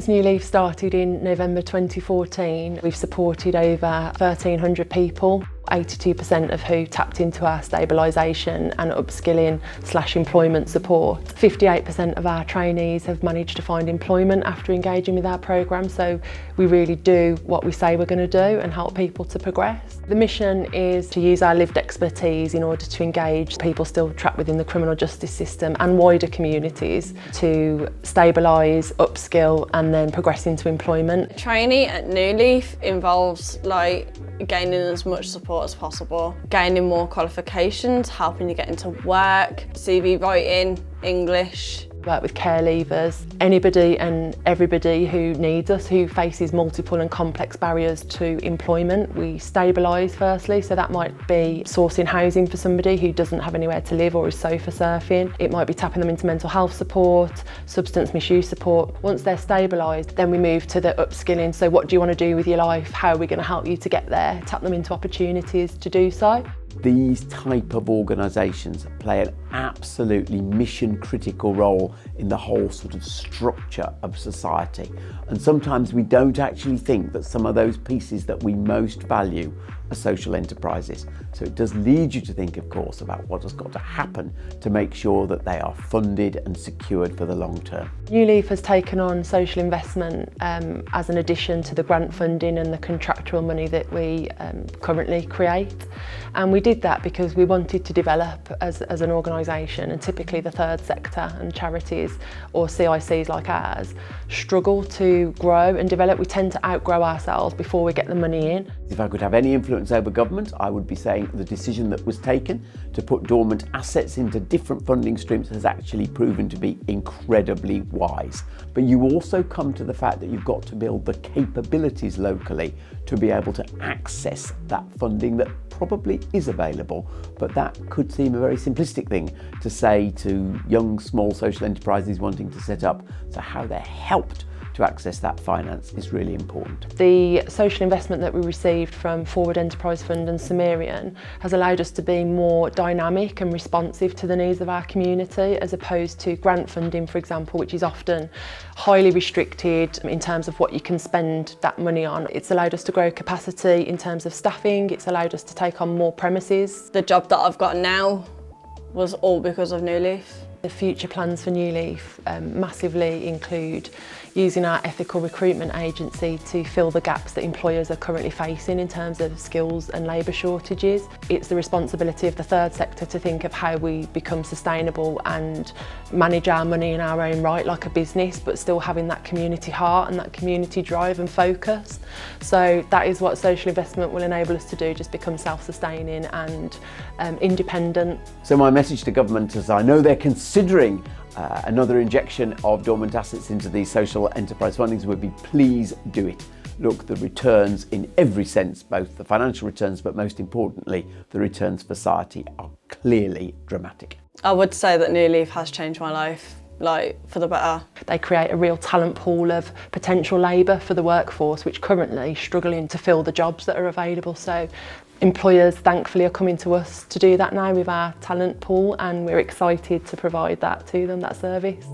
Since New Leaf started in November 2014, we've supported over 1,300 people, 82% of who tapped into our stabilisation and upskilling/employment support. 58% of our trainees have managed to find employment after engaging with our programme, so we really do what we say we're going to do and help people to progress. The mission is to use our lived expertise in order to engage people still trapped within the criminal justice system and wider communities to stabilise, upskill and then progress into employment. Training at New Leaf involves gaining as much support as possible, gaining more qualifications, helping you get into work, CV writing, English. Work with care leavers, anybody and everybody who needs us, who faces multiple and complex barriers to employment. We stabilise firstly, so that might be sourcing housing for somebody who doesn't have anywhere to live or is sofa surfing. It might be tapping them into mental health support, substance misuse support. Once they're stabilised, then we move to the upskilling. So what do you want to do with your life? How are we going to help you to get there? Tap them into opportunities to do so. These type of organisations play an absolutely mission critical role in the whole sort of structure of society. And sometimes we don't actually think that some of those pieces that we most value are social enterprises. So it does lead you to think, of course, about what has got to happen to make sure that they are funded and secured for the long term. New Leaf has taken on social investment as an addition to the grant funding and the contractual money that we currently create. And we did that because we wanted to develop as an organisation, and typically the third sector and charities or CICs like ours struggle to grow and develop. We tend to outgrow ourselves before we get the money in. If I could have any influence over government, I would be saying the decision that was taken to put dormant assets into different funding streams has actually proven to be incredibly wise. But you also come to the fact that you've got to build the capabilities locally to be able to access that funding that probably is available, but that could seem a very simplistic thing to say to young, small social enterprises wanting to set up. So how they're helped to access that finance is really important. The social investment that we received from Forward Enterprise Fund and Sumerian has allowed us to be more dynamic and responsive to the needs of our community, as opposed to grant funding, for example, which is often highly restricted in terms of what you can spend that money on. It's allowed us to grow capacity in terms of staffing, it's allowed us to take on more premises. The job that I've got now was all because of New Leaf. The future plans for New Leaf massively include using our Ethical Recruitment Agency to fill the gaps that employers are currently facing in terms of skills and labour shortages. It's the responsibility of the third sector to think of how we become sustainable and manage our money in our own right like a business, but still having that community heart and that community drive and focus. So that is what social investment will enable us to do, just become self-sustaining and independent. So my message to government is, I know they're considering another injection of dormant assets into these social enterprise fundings, would be please do it. Look, the returns in every sense, both the financial returns, but most importantly, the returns for society are clearly dramatic. I would say that New Leaf has changed my life, for the better. They create a real talent pool of potential labour for the workforce, which currently struggling to fill the jobs that are available. So employers thankfully are coming to us to do that now with our talent pool, and we're excited to provide that to them, that service.